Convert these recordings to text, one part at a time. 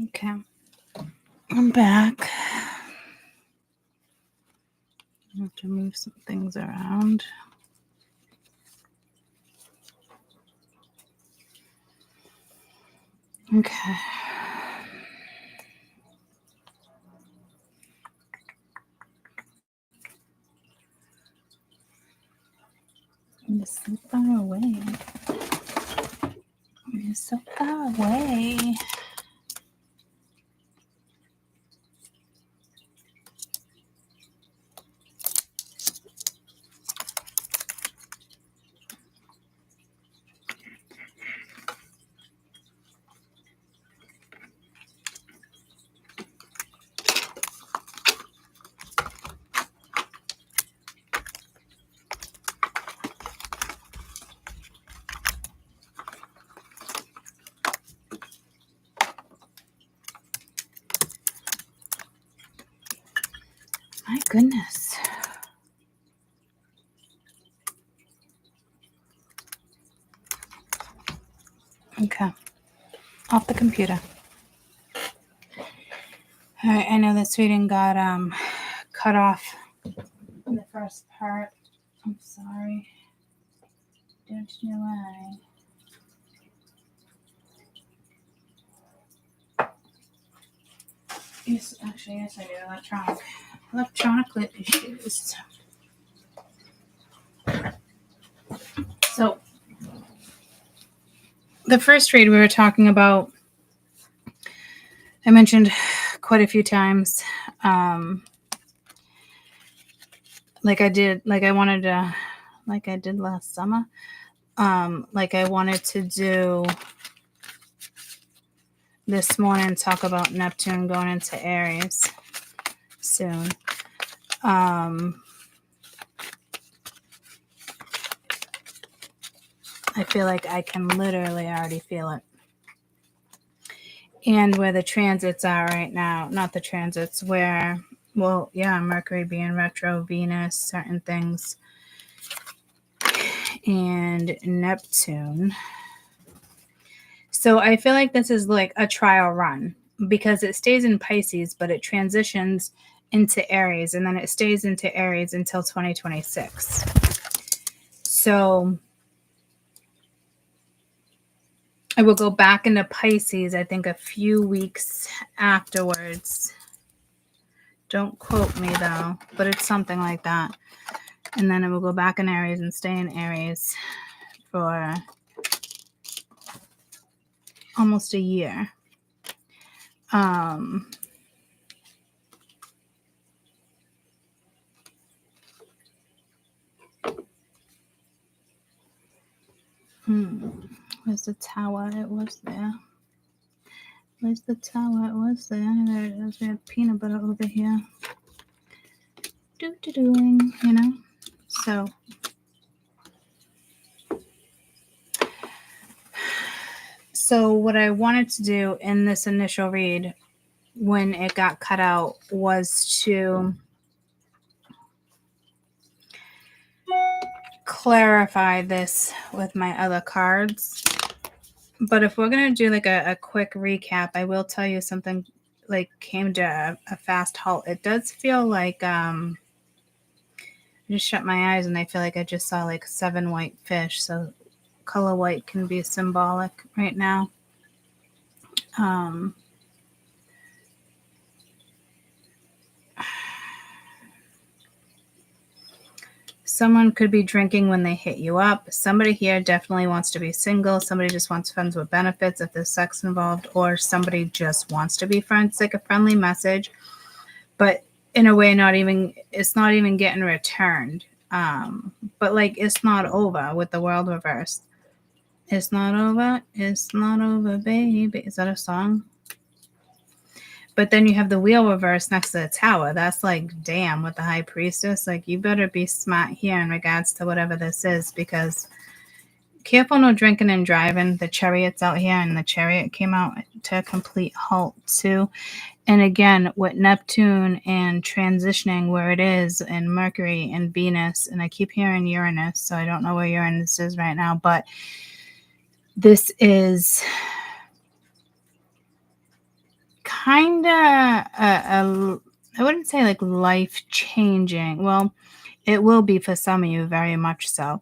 Okay. I'm back. I have to move some things around. Okay. You're so far away. You're so far away. My goodness. Okay. Off the computer. All right, I know this reading got cut off in the first part. I'm sorry. Don't know why. Yes, actually, yes, I do. Electronically issues. So, the first read we were talking about, I mentioned quite a few times, like I did last summer. Like I wanted to do this morning, talk about Neptune going into Aries soon. I feel like I can literally already feel it. And where the transits are right now, not the transits, where, well, yeah, Mercury being retro, Venus, certain things, and Neptune. So I feel like this is like a trial run because it stays in Pisces, but it transitions into Aries, and then it stays into Aries until 2026. So I will go back into Pisces, I think, a few weeks afterwards. Don't quote me, though, but it's something like that. And then it will go back in Aries and stay in Aries for almost a year. Where's the tower? It was there. Where's the tower? It was there. There it is. We have peanut butter over here. Doing, you know? So what I wanted to do in this initial read when it got cut out was to clarify this with my other cards. But if we're going to do like a quick recap, I will tell you something like came to a fast halt. It does feel like I just shut my eyes and I feel like I just saw like 7 white fish. So color white can be symbolic right now. Someone could be drinking when they hit you up. Somebody here definitely wants to be single. Somebody just wants friends with benefits if there's sex involved, or somebody just wants to be friends, like a friendly message, but in a way it's not even getting returned. But like it's not over with the world reversed. It's not over, baby. Is that a song? But then you have the wheel reverse next to the tower. That's like, damn, with the high priestess. Like, you better be smart here in regards to whatever this is, because careful no drinking and driving. The chariot's out here, and the chariot came out to a complete halt too. And again, with Neptune and transitioning where it is, and Mercury and Venus, and I keep hearing Uranus, so I don't know where Uranus is right now, but this is kind of I wouldn't say like life-changing. Well, it will be for some of you, very much so.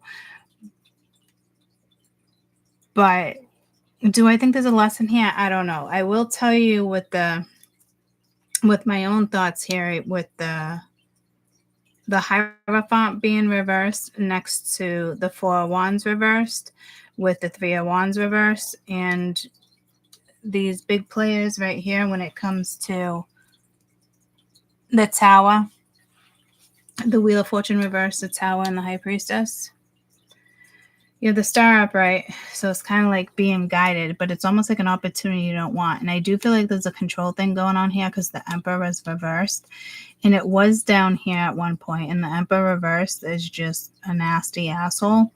But do I think there's a lesson here? I don't know. I will tell you with my own thoughts here, with the Hierophant being reversed next to the Four of Wands reversed, with the Three of Wands reversed, and these big players right here when it comes to the Tower, the Wheel of Fortune reversed, the Tower, and the High Priestess. You have the Star upright, so it's kind of like being guided, but it's almost like an opportunity you don't want. And I do feel like there's a control thing going on here because the Emperor is reversed. And it was down here at one point, and the Emperor reversed is just a nasty asshole.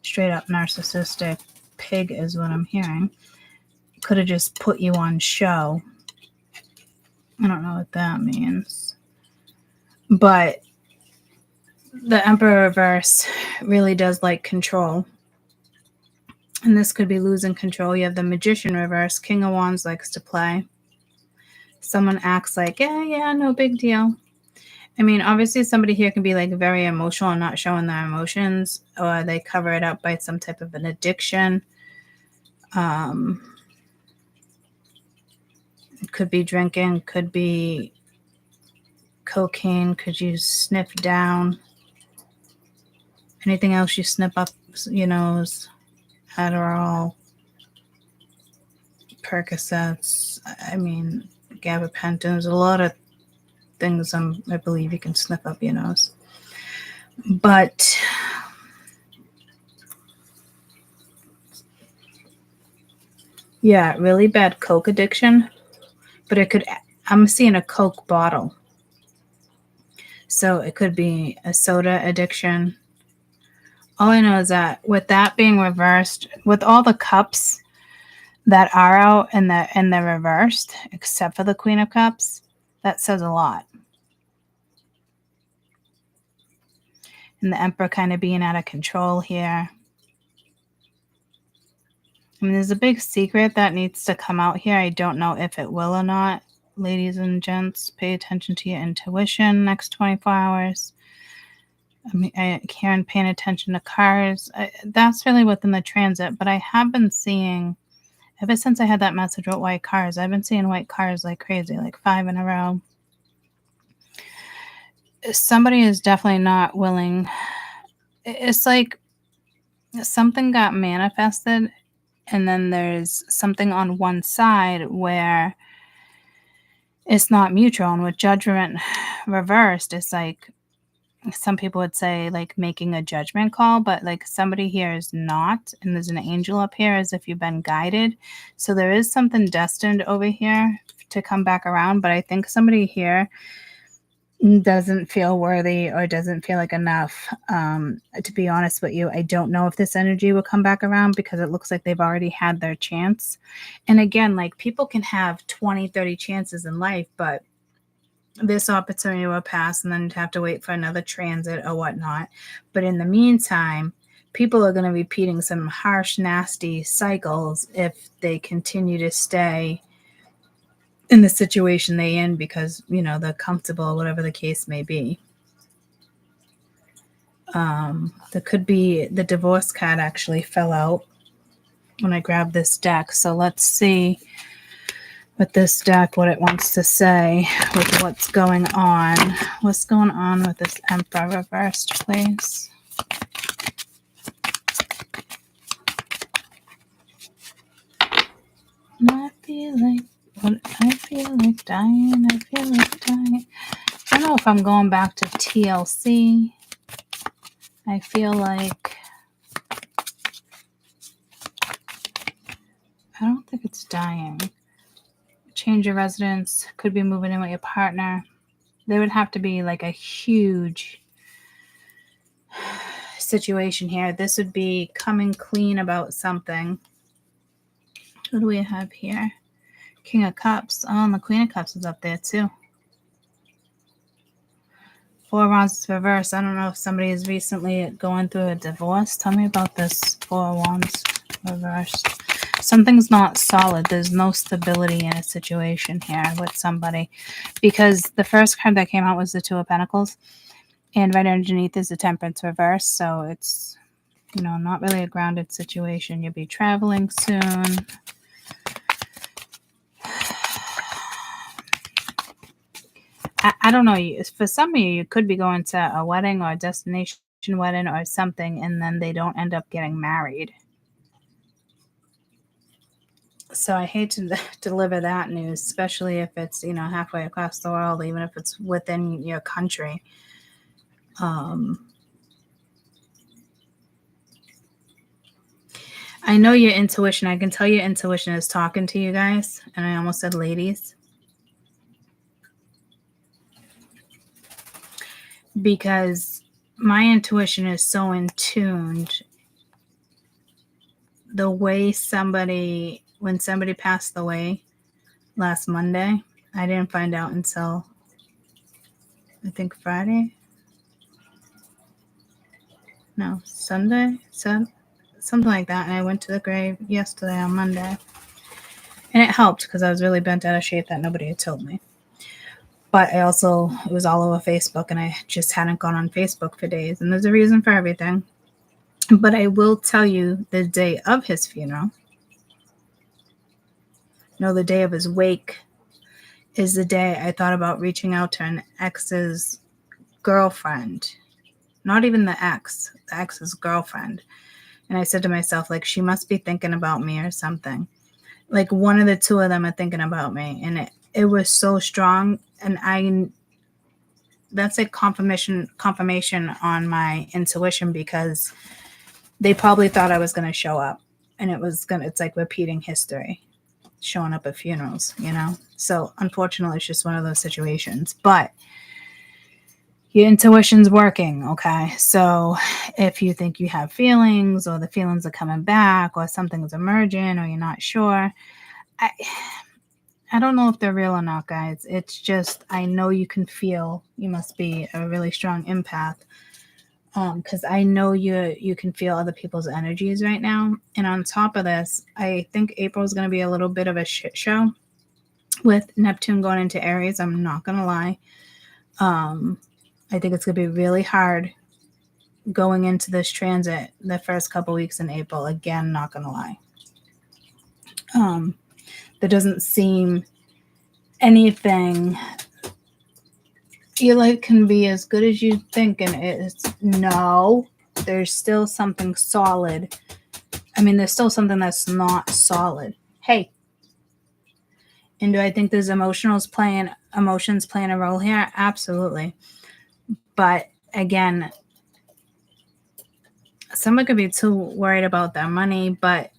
Straight up narcissistic pig is what I'm hearing. Could have just put you on show. I don't know what that means. But the Emperor reverse really does like control. And this could be losing control. You have the Magician reverse. King of Wands likes to play. Someone acts like, yeah, no big deal. I mean, obviously somebody here can be like very emotional and not showing their emotions, or they cover it up by some type of an addiction. It could be drinking, could be cocaine, could you sniff down. Anything else you snip up, Adderall, Percocets, I mean, gabapentin. There's a lot of things I believe you can sniff up your nose. But yeah, really bad coke addiction. But I'm seeing a Coke bottle. So it could be a soda addiction. All I know is that with that being reversed, with all the cups that are out and they're reversed, except for the Queen of Cups, that says a lot. And the Emperor kind of being out of control here. I mean, there's a big secret that needs to come out here. I don't know if it will or not. Ladies and gents, pay attention to your intuition next 24 hours. I mean, Karen paying attention to cars. That's really within the transit. But I have been seeing, ever since I had that message with white cars, I've been seeing white cars like crazy, like 5 in a row. Somebody is definitely not willing. It's like something got manifested, and then there's something on one side where it's not mutual. And with Judgment reversed, it's like, some people would say like making a judgment call, but like somebody here is not, and there's an angel up here as if you've been guided. So there is something destined over here to come back around, but I think somebody here doesn't feel worthy or doesn't feel like enough. To be honest with you, I don't know if this energy will come back around because it looks like they've already had their chance. And again, like people can have 20, 30 chances in life, but this opportunity will pass and then have to wait for another transit or whatnot. But in the meantime, people are going to be repeating some harsh, nasty cycles if they continue to stay in the situation they're in because, they're comfortable, whatever the case may be. There could be the divorce card actually fell out when I grabbed this deck. So let's see with this deck what it wants to say with what's going on. What's going on with this Emperor reversed, please? I feel like dying. I feel like dying. I don't know if I'm going back to TLC. I feel like I don't think it's dying. Change your residence, could be moving in with your partner. There would have to be like a huge situation here. This would be coming clean about something. What do we have here? King of Cups. Oh, and the Queen of Cups is up there too. Four of Wands is reversed. I don't know if somebody is recently going through a divorce. Tell me about this Four of Wands reversed. Something's not solid. There's no stability in a situation here with somebody, because the first card that came out was the Two of Pentacles, and right underneath is the Temperance reverse. So it's, not really a grounded situation. You'll be traveling soon. I don't know. For some of you, you could be going to a wedding or a destination wedding or something, and then they don't end up getting married. So I hate to deliver that news, especially if it's, halfway across the world, even if it's within your country. I know your intuition. I can tell your intuition is talking to you guys. And I almost said ladies. Because my intuition is so in tuned. The way when somebody passed away last Monday, I didn't find out until, I think, Friday. No, Sunday. Something like that. And I went to the grave yesterday on Monday. And it helped because I was really bent out of shape that nobody had told me. But it was all over Facebook, and I just hadn't gone on Facebook for days. And there's a reason for everything. But I will tell you, the day of his funeral, the day of his wake, is the day I thought about reaching out to an ex's girlfriend. Not even the ex's girlfriend. And I said to myself, like, she must be thinking about me or something. Like, one of the two of them are thinking about me. And it was so strong. And that's a confirmation on my intuition, because they probably thought I was going to show up. And it's like repeating history, showing up at funerals, So unfortunately, it's just one of those situations. But your intuition's working, okay? So if you think you have feelings, or the feelings are coming back, or something's emerging, or you're not sure, I don't know if they're real or not, guys. It's just, I know you can feel. You must be a really strong empath, because I know you can feel other people's energies right now. And on top of this, I think April is going to be a little bit of a shit show with Neptune going into Aries. I'm not going to lie. I think it's going to be really hard going into this transit the first couple weeks in April. Again, not going to lie. There doesn't seem anything your life can be as good as you think, and no, there's still something solid. I mean, there's still something that's not solid. Hey. And do I think there's emotions playing a role here? Absolutely. But again, someone could be too worried about their money, but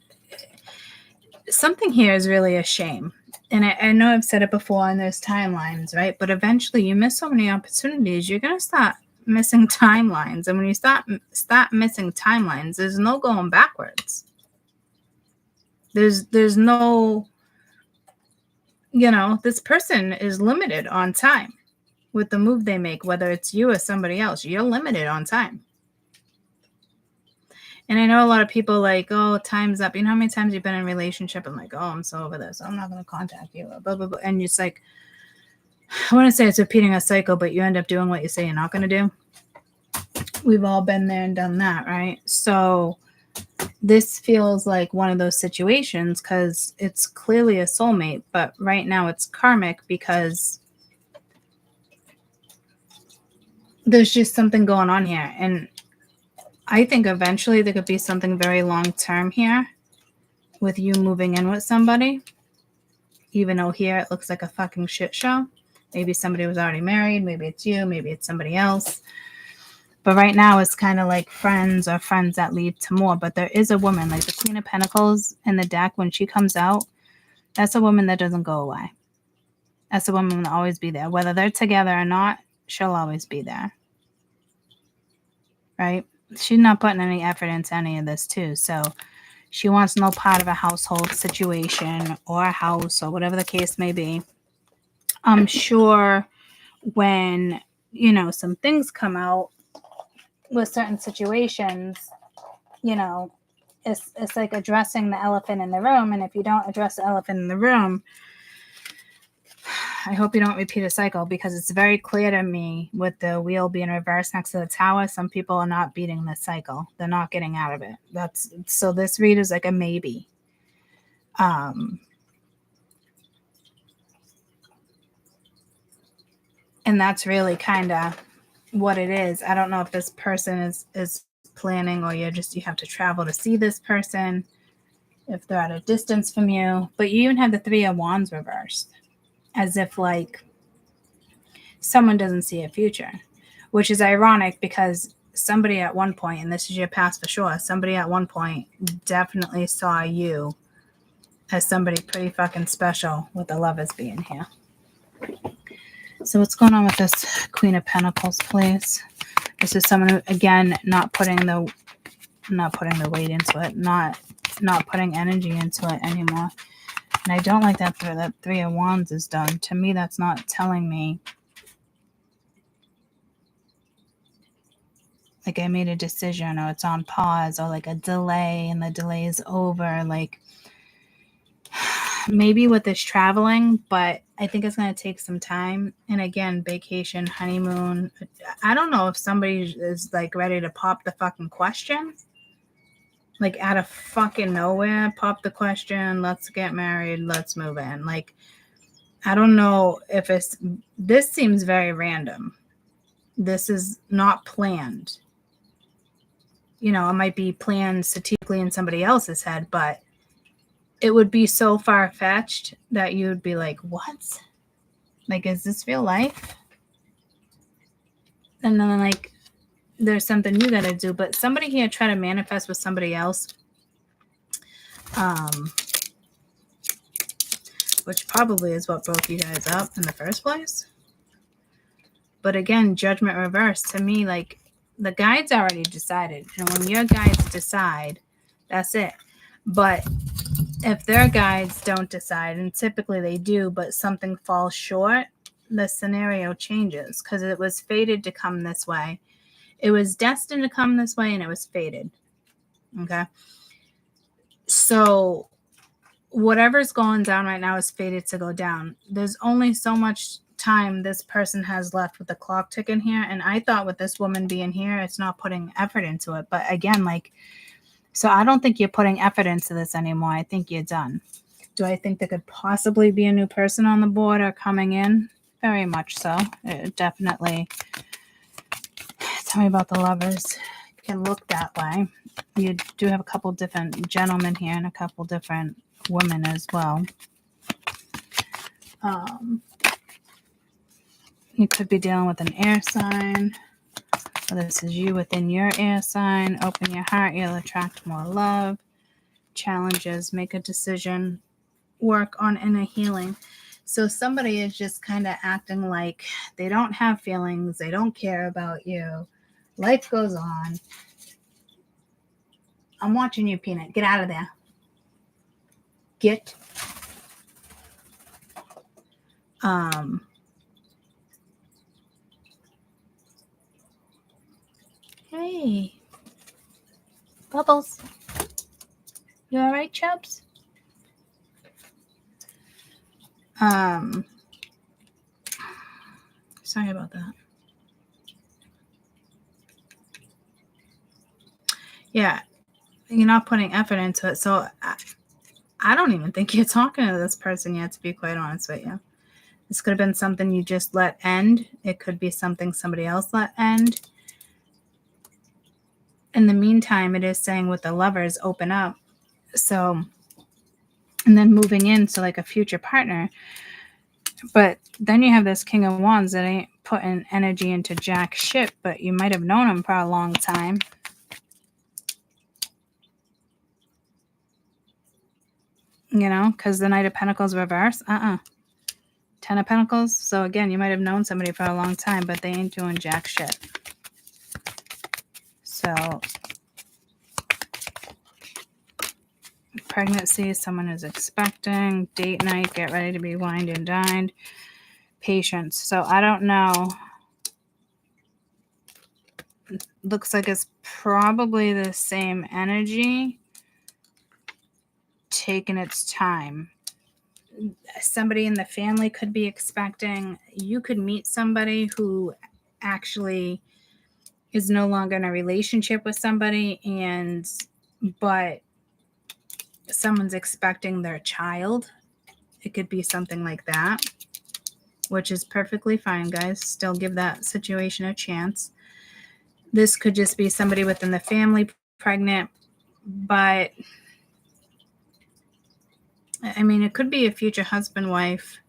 something here is really a shame. And I know I've said it before, and there's timelines, right? But eventually you miss so many opportunities, you're going to start missing timelines. And when you start missing timelines, there's no going backwards. There's no, this person is limited on time with the move they make, whether it's you or somebody else. You're limited on time. And I know a lot of people like, oh, time's up. You know how many times you've been in a relationship and like, oh, I'm so over this, I'm not going to contact you, blah, blah, blah. And it's like, I want to say it's repeating a cycle, but you end up doing what you say you're not going to do. We've all been there and done that, right? So this feels like one of those situations, because it's clearly a soulmate, but right now it's karmic, because there's just something going on here. And I think eventually there could be something very long-term here with you moving in with somebody, even though here it looks like a fucking shit show. Maybe somebody was already married. Maybe it's you. Maybe it's somebody else. But right now it's kind of like friends, or friends that lead to more. But there is a woman, like the Queen of Pentacles in the deck, when she comes out, that's a woman that doesn't go away. That's a woman that will always be there. Whether they're together or not, she'll always be there. Right? She's not putting any effort into any of this too. So she wants no part of a household situation or a house or whatever the case may be. I'm sure when, some things come out with certain situations, it's like addressing the elephant in the room. And if you don't address the elephant in the room, I hope you don't repeat a cycle, because it's very clear to me with the wheel being reversed next to the tower, some people are not beating this cycle. They're not getting out of it. So this read is like a maybe. And that's really kind of what it is. I don't know if this person is planning, or you have to travel to see this person, if they're at a distance from you. But you even have the Three of Wands reversed, as if like someone doesn't see a future, which is ironic, because somebody at one point, and this is your past for sure, somebody at one point definitely saw you as somebody pretty fucking special, with the Lovers being here. So what's going on with this Queen of Pentacles, please? This is someone who, again, not putting the weight into it, not putting energy into it anymore. And I don't like that Three of Wands is done. To me, that's not telling me like I made a decision, or it's on pause, or like a delay and the delay is over. Like maybe with this traveling, but I think it's going to take some time. And again, vacation, honeymoon. I don't know if somebody is like ready to pop the fucking question. Like out of fucking nowhere, pop the question, let's get married, let's move in. Like, I don't know if this seems very random. This is not planned. You know, it might be planned strategically in somebody else's head, but it would be so far-fetched that you would be like, what? Like, is this real life? And then like, there's something you got to do. But somebody here try to manifest with somebody else, which probably is what broke you guys up in the first place. But again, judgment reversed. To me, like, the guides already decided. And when your guides decide, that's it. But if their guides don't decide, and typically they do, but something falls short, the scenario changes, because it was fated to come this way. It was destined to come this way, and it was fated. Okay? So whatever's going down right now is fated to go down. There's only so much time this person has left with the clock ticking here. And I thought with this woman being here, it's not putting effort into it. But again, like, so I don't think you're putting effort into this anymore. I think you're done. Do I think there could possibly be a new person on the board or coming in? Very much so. It definitely. Tell me about the Lovers. It can look that way. You do have a couple different gentlemen here and a couple different women as well. You could be dealing with an air sign. Well, this is you within your air sign. Open your heart. You'll attract more love. Challenges. Make a decision. Work on inner healing. So somebody is just kind of acting like they don't have feelings. They don't care about you. Life goes on. I'm watching you, Peanut. Get out of there. Get. Hey. Bubbles. You all right, Chubs? Sorry about that. Yeah, you're not putting effort into it. So I don't even think you're talking to this person yet, to be quite honest with you. This could have been something you just let end. It could be something somebody else let end. In the meantime, it is saying with the Lovers, open up. So, and then moving into like a future partner. But then you have this King of Wands that ain't putting energy into jack shit, but you might have known him for a long time. You know, because the Knight of Pentacles reverse. Ten of Pentacles. So again, you might have known somebody for a long time, but they ain't doing jack shit. So pregnancy, someone is expecting. Date night, get ready to be wined and dined. Patience. So I don't know. Looks like it's probably the same energy. taking its time. Somebody in the family could be expecting. You could meet somebody who actually is no longer in a relationship with somebody, but someone's expecting their child. It could be something like that, which is perfectly fine, guys. Still give that situation a chance. This could just be somebody within the family pregnant, but I mean, it could be a future husband, wife.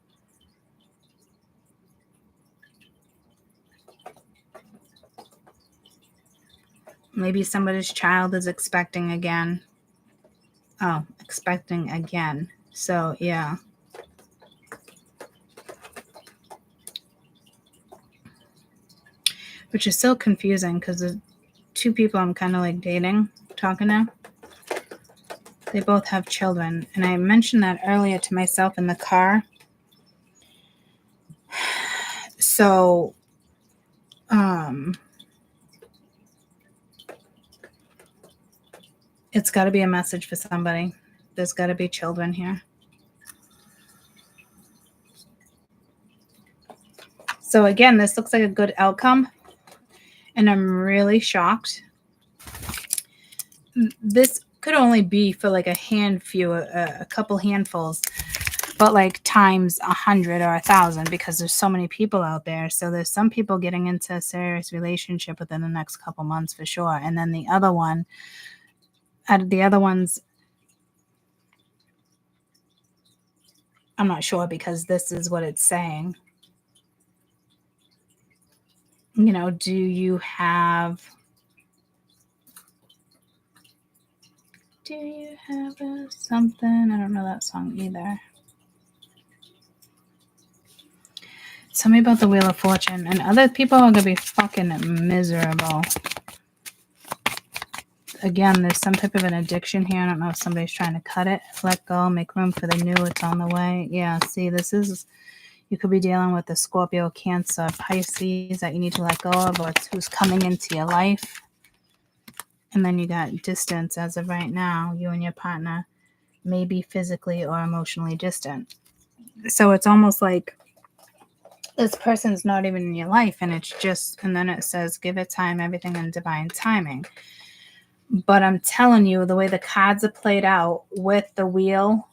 Maybe somebody's child is expecting again. Oh, expecting again. So, yeah. Which is so confusing because the two people I'm kind of like dating, talking to, they both have children. And I mentioned that earlier to myself in the car. So, it's got to be a message for somebody. There's got to be children here. So again, this looks like a good outcome. And I'm really shocked. This could only be for like a couple handfuls, but like times 100 or 1,000 because there's so many people out there. So there's some people getting into a serious relationship within the next couple months for sure. And then the other ones, I'm not sure because this is what it's saying. You know, do you have something? I don't know that song either. Tell me about the Wheel of Fortune. And other people are going to be fucking miserable. Again, there's some type of an addiction here. I don't know if somebody's trying to cut it. Let go. Make room for the new. It's on the way. Yeah, see, this is... You could be dealing with a Scorpio, Cancer, Pisces that you need to let go of, or it's who's coming into your life. And then you got distance as of right now. You and your partner may be physically or emotionally distant. So it's almost like this person's not even in your life, and it's just, and then it says, give it time, everything in divine timing. But I'm telling you, the way the cards are played out with the wheel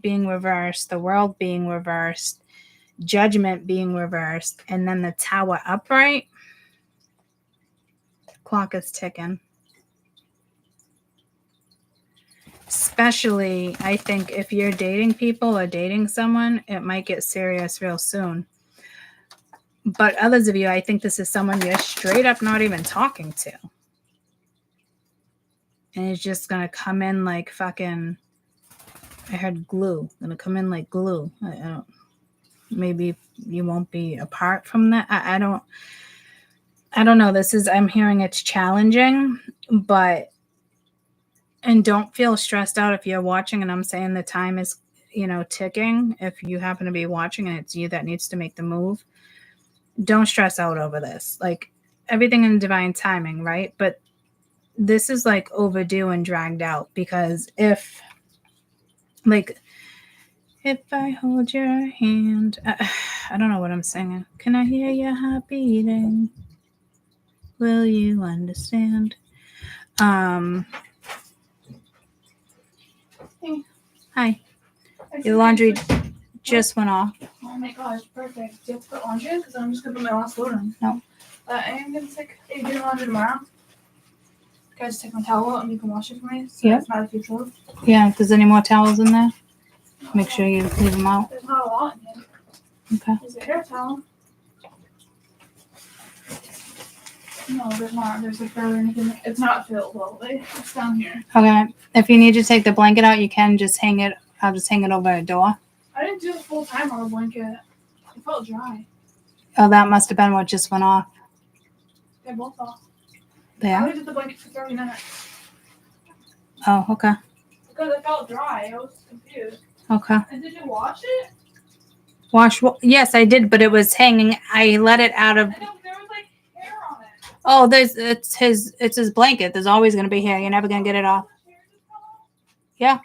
being reversed, the world being reversed, Judgment being reversed, and then the Tower upright, clock is ticking. Especially, I think, if you're dating people or dating someone, it might get serious real soon. But others of you, I think this is someone you're straight up not even talking to. And it's just going to come in like fucking, I heard glue. Going to come in like glue. I don't, maybe you won't be apart from that. I don't know. I'm hearing it's challenging, but, and don't feel stressed out if you're watching and I'm saying the time is, ticking. If you happen to be watching and it's you that needs to make the move, don't stress out over this. Like, everything in divine timing, right? But this is like overdue and dragged out because if I hold your hand, I don't know what I'm singing. Can I hear your heart beating? Will you understand? Hey, hi. Your laundry just went off. Oh my gosh, perfect. Do you have to put laundry in? Because I'm just going to put my last load on. No. I am going to take... Are you doing laundry tomorrow? Can I just take my towel out and you can wash it for me? So it's not a huge load? Yeah, if there's any more towels in there, make sure you leave them out. There's not a lot in here. Okay. Is it a hair towel? No, there's not. There's like barely anything. It's not filled all the way. It's down here. Okay. If you need to take the blanket out, you can just hang it. I'll just hang it over a door. I didn't do the full time on the blanket. It felt dry. Oh, that must have been what just went off. They both off. I There. only did the blanket for 30 minutes. Oh, okay. Because it felt dry. I was confused. Okay. And did you wash it? Yes, I did, but it was hanging. I let it out of. I know, there was like hair on it. Oh, it's his blanket. There's always going to be hair. You're never going to get it off. Yeah.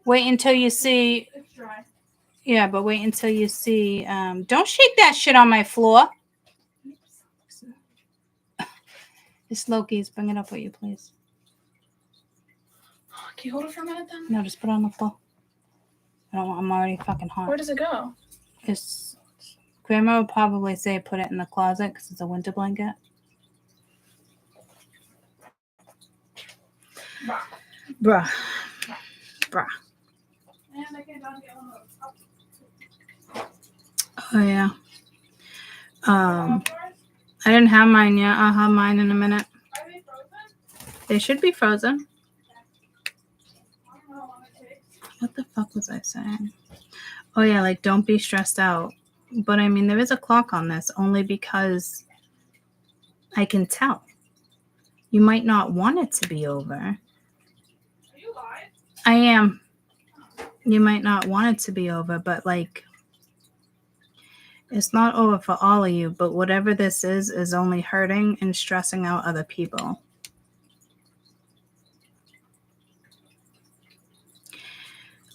Wait until you see. It's dry. Yeah, but wait until you see. Don't shake that shit on my floor. It's Loki's. Bring it up with you, please. Can you hold it for a minute then? No, just put it on the floor. I'm already fucking hot. Where does it go? Grandma would probably say put it in the closet because it's a winter blanket. Bruh. And I can't get one of those. Oh yeah. I didn't have mine yet. I'll have mine in a minute. Are they frozen? They should be frozen. I don't know how long it takes. What the fuck was I saying? Oh yeah, like don't be stressed out. But I mean, there is a clock on this only because I can tell. You might not want it to be over. Are you live? I am. You might not want it to be over, but like, it's not over for all of you, but whatever this is only hurting and stressing out other people.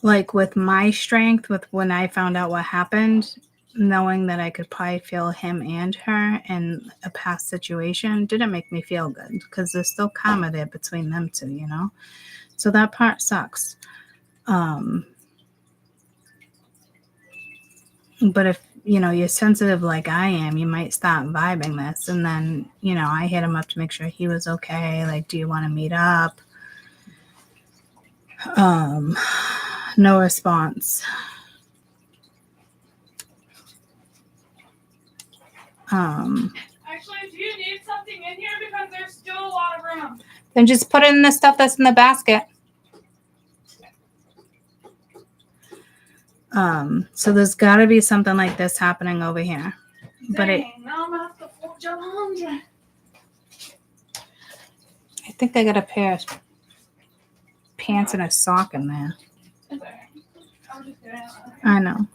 Like with my strength, with when I found out what happened, knowing that I could probably feel him and her in a past situation didn't make me feel good because there's still karma there between them two, you know? So that part sucks. But if, you know, you're sensitive like I am, you might start vibing this. And then, you know, I hit him up to make sure he was okay. Like, do you want to meet up? No response. Actually, do you need something in here? Because there's still a lot of room. Then just put it in the stuff that's in the basket. So there's got to be something like this happening over here. But now I'm gonna have to jump 100. I think I got a pair of pants and a sock in there. I know.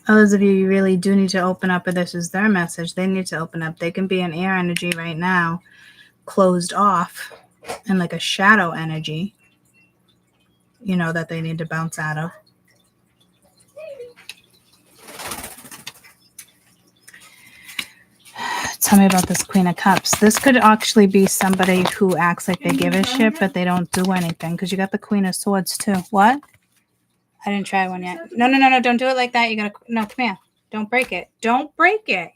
Others of you really do need to open up, but this is their message. They need to open up. They can be an air energy right now, closed off, and like a shadow energy, you know, that they need to bounce out of. Tell me about this Queen of Cups. This could actually be somebody who acts like they give a shit, but they don't do anything. Because you got the Queen of Swords too. What? I didn't try one yet. No. Don't do it like that. You gotta. No, come here. Don't break it. Don't break it.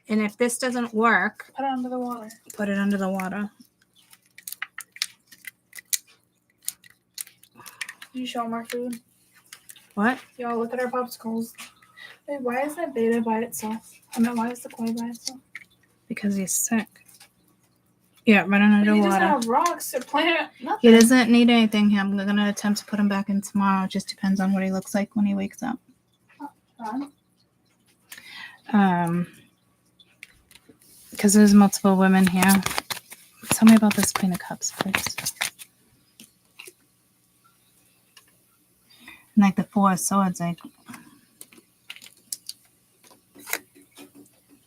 And if this doesn't work, Put it under the water. Put it under the water. Did you show them our food? What? Y'all, look at our popsicles. Wait, why is that beta by itself? I mean, why is the koi by itself? Because he's sick. Yeah, right under the He water. doesn't have rocks or plant. Nothing. He doesn't need anything. I'm going to attempt to put him back in tomorrow. It just depends on what he looks like when he wakes up. Because there's multiple women here. Tell me about this Queen of Cups, please. And like the Four of Swords, like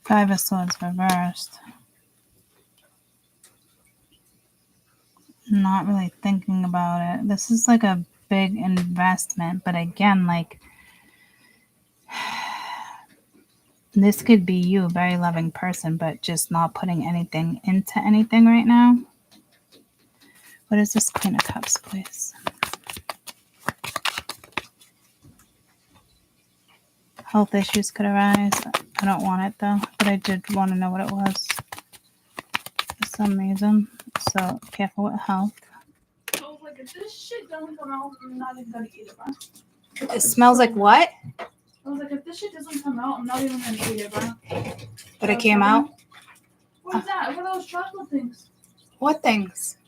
Five of Swords reversed. Not really thinking about it. This is like a big investment, but again, like this could be you, a very loving person, but just not putting anything into anything right now. What is this Queen of Cups, please? Health issues could arise. I don't want it though, but I did want to know what it was for some reason. So careful with health. I was like, if this shit doesn't come out, I'm not even gonna eat it, bro. It smells like what? I was like, if this shit doesn't come out, I'm not even gonna eat it, bro. But it came out? What is that? What are those chocolate things? What things?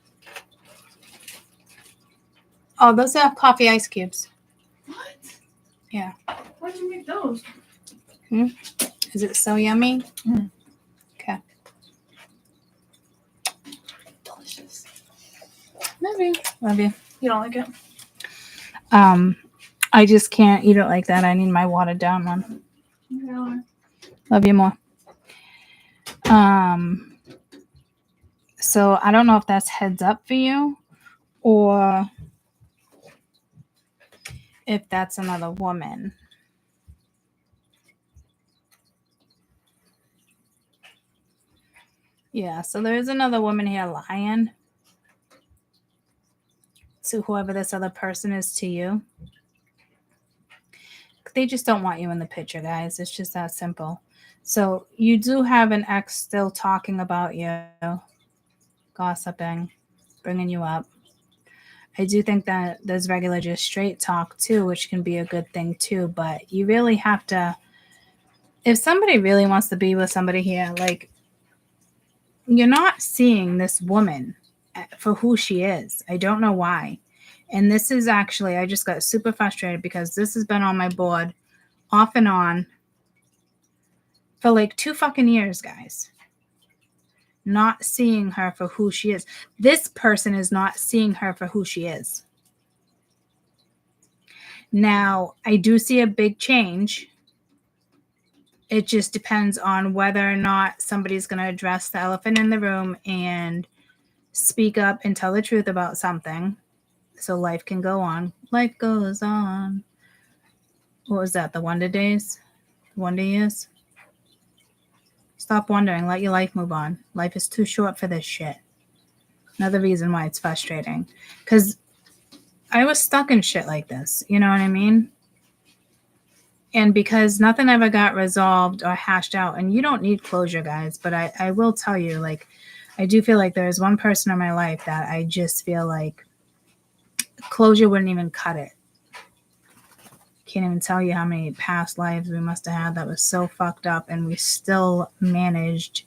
Oh, those are coffee ice cubes. What? Yeah. Why'd you make those? Is it so yummy? Okay. Delicious. Love you. You don't like it? I just can't eat it like that. I need my watered down one. Yeah. Love you more. So I don't know if that's heads up for you or if that's another woman. Yeah, so there is another woman here lying to whoever this other person is to you. They just don't want you in the picture, guys. It's just that simple. So you do have an ex still talking about you, gossiping, bringing you up. I do think that there's regular just straight talk too, which can be a good thing too. But you really have to, if somebody really wants to be with somebody here, like, you're not seeing this woman for who she is. I don't know why. And this is actually, I just got super frustrated because this has been on my board off and on for like 2 fucking years, guys. Not seeing her for who she is. This person is not seeing her for who she is. Now, I do see a big change. It just depends on whether or not somebody's going to address the elephant in the room and speak up and tell the truth about something so life can go on. Life goes on. What was that? The Wonder Days? Wonder Years? Stop wondering. Let your life move on. Life is too short for this shit. Another reason why it's frustrating. Because I was stuck in shit like this. You know what I mean? And because nothing ever got resolved or hashed out. And you don't need closure, guys. But I will tell you, like, I do feel like there's one person in my life that I just feel like closure wouldn't even cut it. Can't even tell you how many past lives we must have had that was so fucked up, and we still managed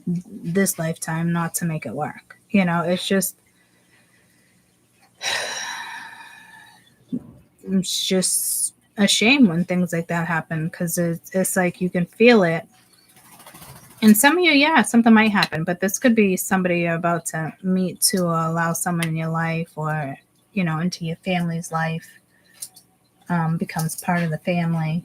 this lifetime not to make it work. You know, it's just a shame when things like that happen, because it's like you can feel it. And some of you, yeah, something might happen, but this could be somebody you're about to meet to allow someone in your life, or, you know, into your family's life. Becomes part of the family.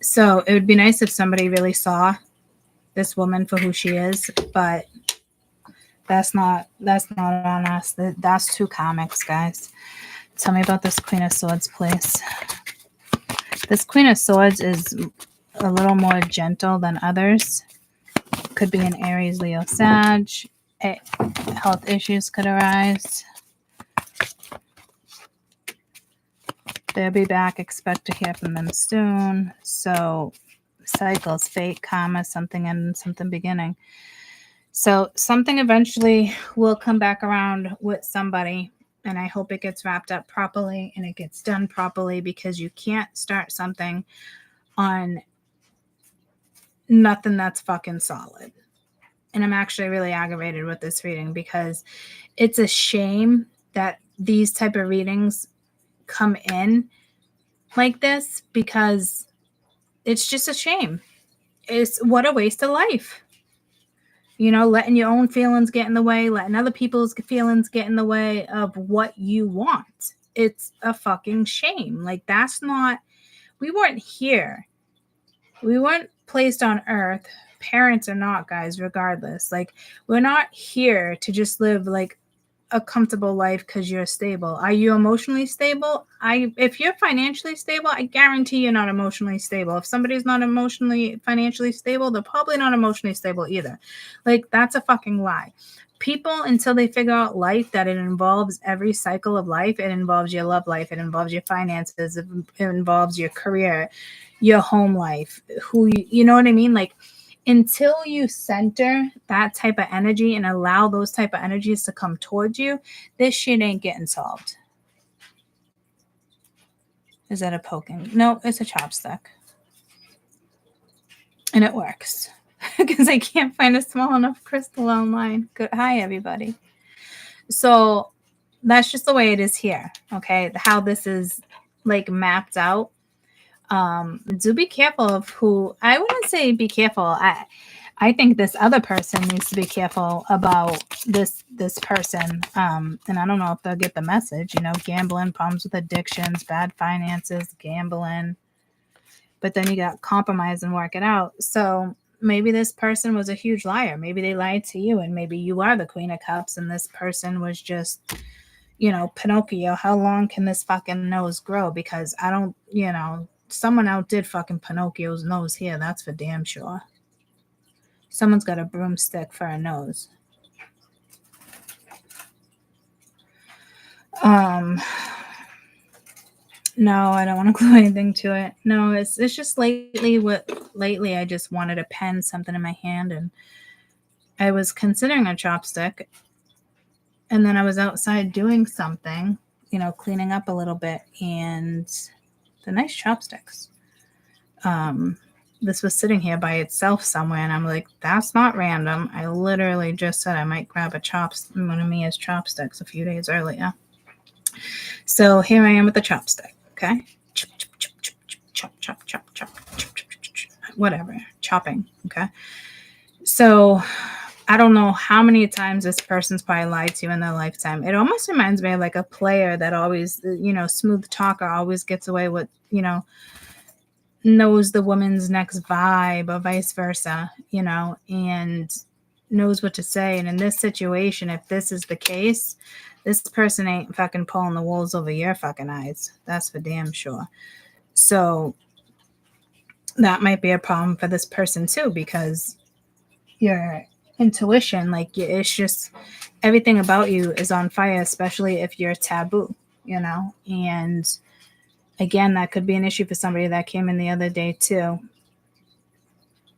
So it would be nice if somebody really saw this woman for who she is, but that's not on us. That's too comics, guys. Tell me about this Queen of Swords, please. This Queen of Swords is a little more gentle than others. Could be an Aries, Leo, Sag. Health issues could arise. They'll be back. Expect to hear from them soon. So cycles, fate, karma, something ending, something beginning. So something eventually will come back around with somebody. And I hope it gets wrapped up properly and it gets done properly, because you can't start something on nothing that's fucking solid. And I'm actually really aggravated with this reading, because it's a shame that these type of readings come in like this, because it's just a shame. It's what a waste of life. You know, letting your own feelings get in the way, letting other people's feelings get in the way of what you want. It's a fucking shame. Like, that's not, we weren't here. We weren't placed on earth. Parents are not, guys, regardless. Like, we're not here to just live like a comfortable life because you're stable. Are you emotionally stable? If you're financially stable, I guarantee you're not emotionally stable. If somebody's not financially stable, they're probably not emotionally stable either. Like, that's a fucking lie. People, until they figure out life, that it involves every cycle of life, it involves your love life, it involves your finances, it involves your career, your home life, you know what I mean? Like, until you center that type of energy and allow those type of energies to come towards you, this shit ain't getting solved. Is that a poking? No, it's a chopstick. And it works. Because I can't find a small enough crystal online. Good. Hi, everybody. So that's just the way it is here. Okay. How this is like mapped out. Do be careful of who. I wouldn't say be careful. I think this other person needs to be careful about this person. And I don't know if they'll get the message, you know, gambling, problems with addictions, bad finances, gambling. But then you got compromise and work it out. So maybe this person was a huge liar. Maybe they lied to you, and maybe you are the Queen of Cups and this person was just, Pinocchio. How long can this fucking nose grow? Because I don't, someone outdid fucking Pinocchio's nose here. That's for damn sure. Someone's got a broomstick for a nose. No, I don't want to glue anything to it. No, it's just lately I just wanted a pen, something in my hand, and I was considering a chopstick. And then I was outside doing something, cleaning up a little bit, and the nice chopsticks. This was sitting here by itself somewhere, and I'm like, that's not random. I literally just said I might grab one of Mia's chopsticks a few days earlier. So here I am with the chopstick. Okay. Chop, chop, chop, chop, whatever. Chopping. Okay. So I don't know how many times this person's probably lied to you in their lifetime. It almost reminds me of like a player that always, smooth talker, always gets away with, knows the woman's next vibe or vice versa, and knows what to say. And in this situation, if this is the case, this person ain't fucking pulling the wolves over your fucking eyes. That's for damn sure. So that might be a problem for this person too, because your intuition, it's just everything about you is on fire, especially if you're taboo, and again, that could be an issue for somebody that came in the other day too.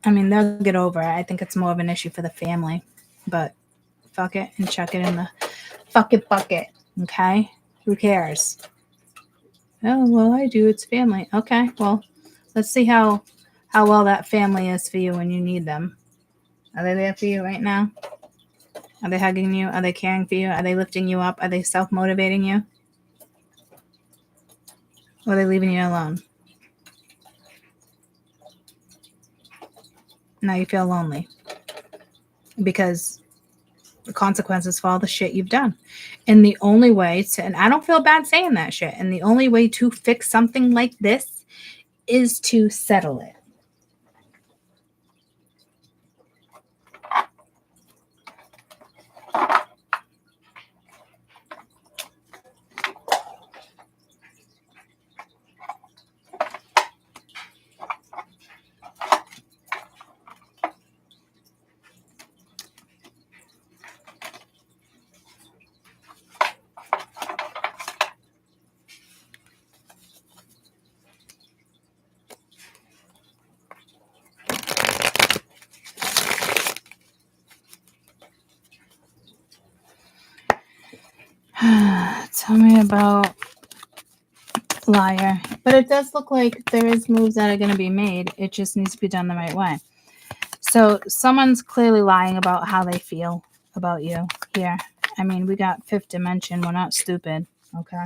I mean, they'll get over it. I think it's more of an issue for the family, but fuck it and chuck it in the fuck bucket. Okay. Who cares? Oh, well, I do. It's family. Okay. Well, let's see how well that family is for you when you need them. Are they there for you right now? Are they hugging you? Are they caring for you? Are they lifting you up? Are they self-motivating you? Or are they leaving you alone? Now you feel lonely because the consequences for all the shit you've done. And the only way to, and I don't feel bad saying that shit, and the only way to fix something like this is to settle it. Tell me about liar. But it does look like there is moves that are going to be made. It just needs to be done the right way. So someone's clearly lying about how they feel about you here. I mean, we got fifth dimension. We're not stupid. Okay.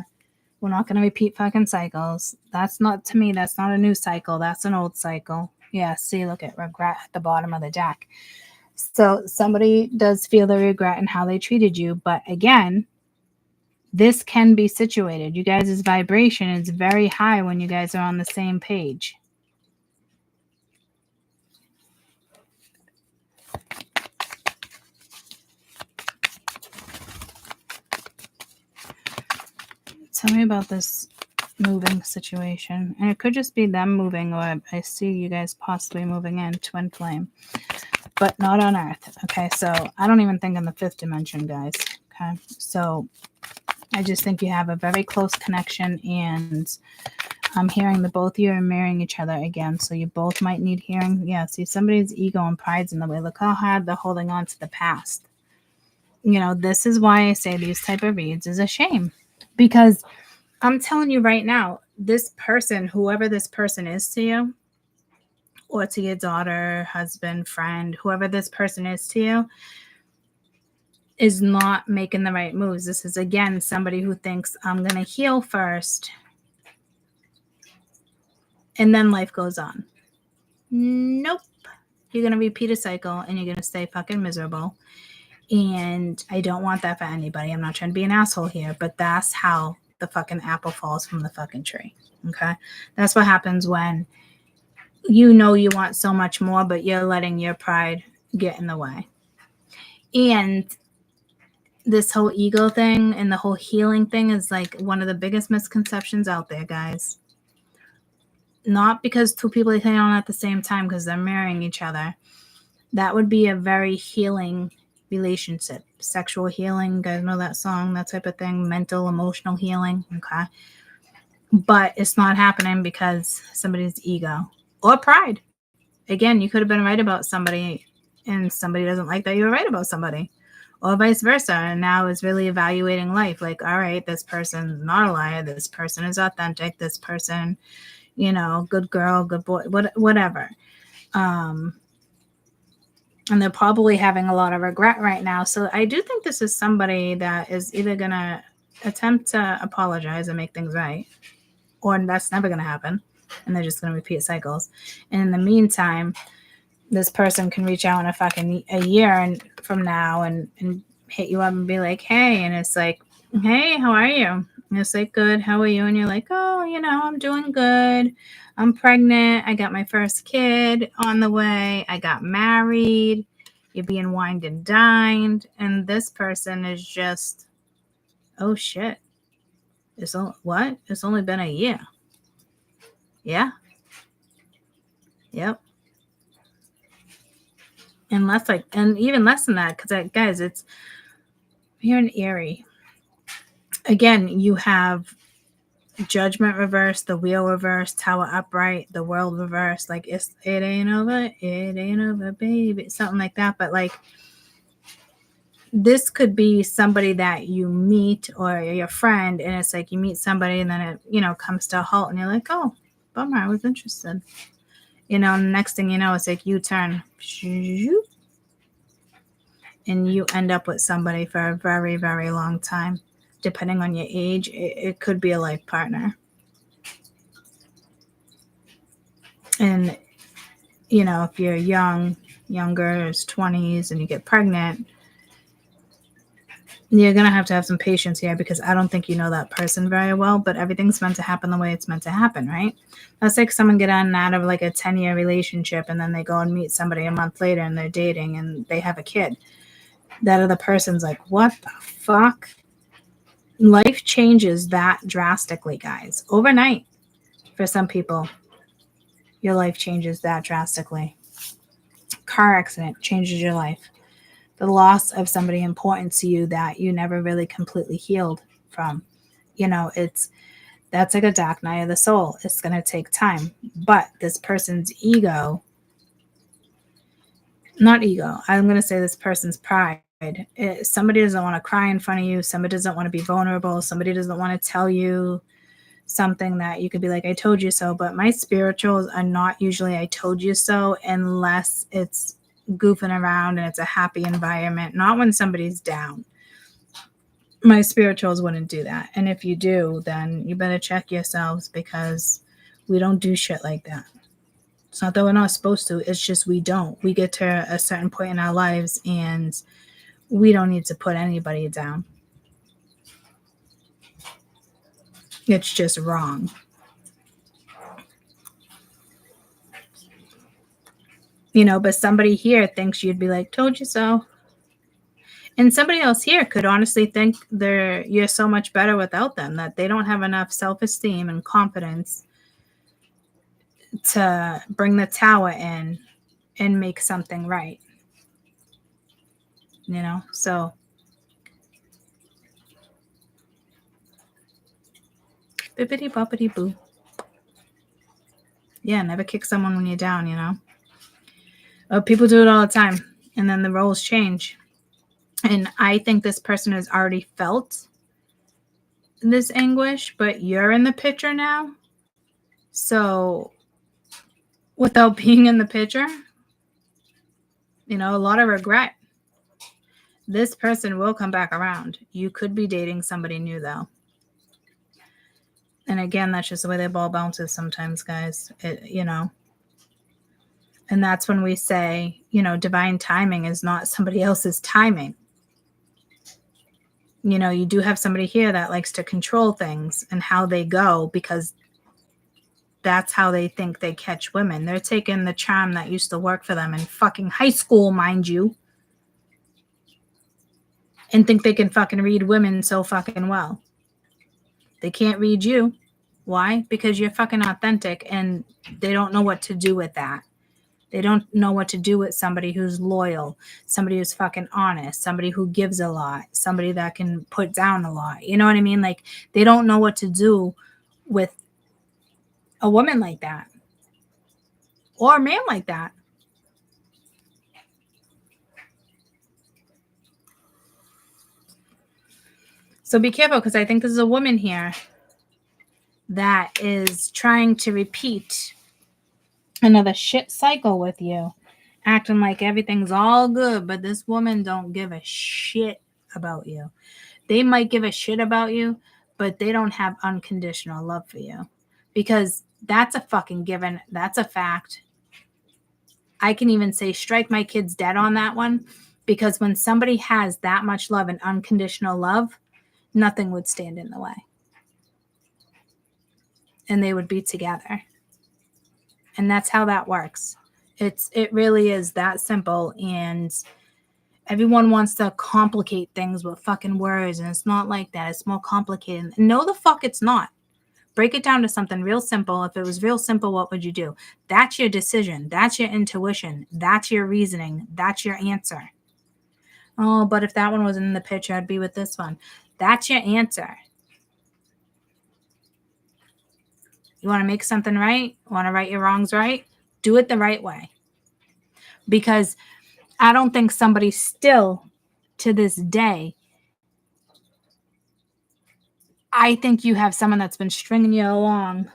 We're not going to repeat fucking cycles. That's not, to me, that's not a new cycle. That's an old cycle. Yeah. See, look at regret at the bottom of the deck. So somebody does feel the regret in how they treated you. But again, this can be situated. You guys' vibration is very high when you guys are on the same page. Tell me about this moving situation. And it could just be them moving, or I see you guys possibly moving in twin flame, but not on Earth. Okay, so I don't even think in the fifth dimension, guys. Okay, so I just think you have a very close connection, and I'm hearing the both of you are mirroring each other again. So you both might need hearing. Yeah, see, somebody's ego and pride's in the way. Look how hard they're holding on to the past. This is why I say these type of reads is a shame. Because I'm telling you right now, this person, whoever this person is to you, or to your daughter, husband, friend, whoever this person is to you, is not making the right moves. This is, again, somebody who thinks, I'm going to heal first, and then life goes on. Nope. You're going to repeat a cycle, and you're going to stay fucking miserable. And I don't want that for anybody. I'm not trying to be an asshole here, but that's how the fucking apple falls from the fucking tree. Okay? That's what happens when you know you want so much more, but you're letting your pride get in the way. And this whole ego thing and the whole healing thing is like one of the biggest misconceptions out there, guys. Not because two people are hanging on at the same time because they're marrying each other. That would be a very healing relationship. Sexual healing, you guys know that song, that type of thing. Mental, emotional healing. Okay. But it's not happening because somebody's ego or pride. Again, you could have been right about somebody and somebody doesn't like that you were right about somebody, or vice versa. And now is really evaluating life. Like, all right, this person's not a liar. This person is authentic. This person, good girl, good boy, whatever. And they're probably having a lot of regret right now. So I do think this is somebody that is either going to attempt to apologize and make things right, or that's never going to happen. And they're just going to repeat cycles. And in the meantime, this person can reach out in a year and from now and hit you up and be like, hey, and it's like, hey, how are you? And it's like, good, how are you? And you're like, oh, I'm doing good. I'm pregnant. I got my first kid on the way. I got married. You're being wined and dined. And this person is just, oh shit. It's only been a year. Yeah. Yep. And even less than that, because guys, it's here in Erie. Again, you have Judgment reversed, the Wheel reversed, Tower upright, the World reversed. Like it ain't over, baby, something like that. But like this could be somebody that you meet or your friend, and it's like you meet somebody, and then it comes to a halt, and you're like, oh, bummer, I was interested. Next thing you know, it's like you turn. And you end up with somebody for a very, very long time. Depending on your age, it could be a life partner. And, if you're younger, it's 20s, and you get pregnant, you're going to have some patience here because I don't think you know that person very well, but everything's meant to happen the way it's meant to happen, right? That's like someone get on out of like a 10-year relationship and then they go and meet somebody a month later and they're dating and they have a kid. That other person's like, what the fuck? Life changes that drastically, guys. Overnight, for some people, your life changes that drastically. Car accident changes your life. The loss of somebody important to you that you never really completely healed from. That's like a dark night of the soul. It's going to take time. But this person's I'm going to say this person's pride. Somebody doesn't want to cry in front of you. Somebody doesn't want to be vulnerable. Somebody doesn't want to tell you something that you could be like, I told you so. But my spirituals are not usually I told you so unless it's goofing around and it's a happy environment, not when somebody's down. My spirituals wouldn't do that. And if you do, then you better check yourselves because we don't do shit like that. It's not that we're not supposed to. It's just we don't. We get to a certain point in our lives and we don't need to put anybody down. It's just wrong. But somebody here thinks you'd be like, told you so. And somebody else here could honestly think you're so much better without them, that they don't have enough self-esteem and confidence to bring the tower in and make something right. So bippity boppity boo. Yeah, never kick someone when you're down, People do it all the time, and then the roles change. And I think this person has already felt this anguish, but you're in the picture now. So without being in the picture, a lot of regret. This person will come back around. You could be dating somebody new, though. And again, that's just the way the ball bounces sometimes, guys. And that's when we say, divine timing is not somebody else's timing. You do have somebody here that likes to control things and how they go because that's how they think they catch women. They're taking the charm that used to work for them in fucking high school, mind you, and think they can fucking read women so fucking well. They can't read you. Why? Because you're fucking authentic, and they don't know what to do with that. They don't know what to do with somebody who's loyal, somebody who's fucking honest, somebody who gives a lot, somebody that can put down a lot. You know what I mean? Like, they don't know what to do with a woman like that or a man like that. So be careful, because I think there's a woman here that is trying to repeat another shit cycle with you, acting like everything's all good, but this woman don't give a shit about you. They might give a shit about you, but they don't have unconditional love for you, because that's a fucking given. That's a fact. I can even say strike my kids dead on that one, because when somebody has that much love and unconditional love, nothing would stand in the way. And they would be together. And that's how that works. It really is that simple. And everyone wants to complicate things with fucking words, and it's not like that. It's more complicated. No, the fuck it's not. Break it down to something real simple. If it was real simple, what would you do? That's your decision. That's your intuition. That's your reasoning. That's your answer. Oh, but if that one wasn't in the picture, I'd be with this one. That's your answer. You want to make something right? Want to right your wrongs right? Do it the right way. Because I don't think somebody still to this day, I think you have someone that's been stringing you along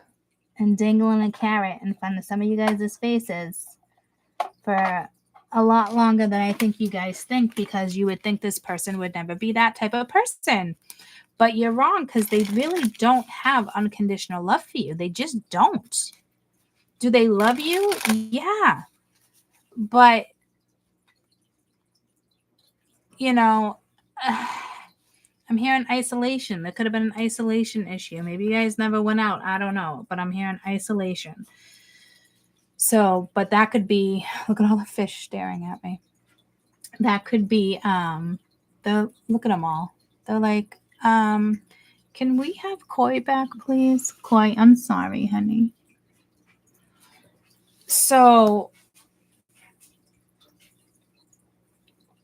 and dangling a carrot in front of some of you guys' faces for a lot longer than I think you guys think, because you would think this person would never be that type of person. But you're wrong, because they really don't have unconditional love for you. They just don't. Do they love you? Yeah. But, you know, I'm hearing isolation. There could have been an isolation issue. Maybe you guys never went out. I don't know. But I'm hearing isolation. So, but that could be, look at all the fish staring at me. That could be, look at them all. They're like, can we have Koi back, please? Koi, I'm sorry, honey. So,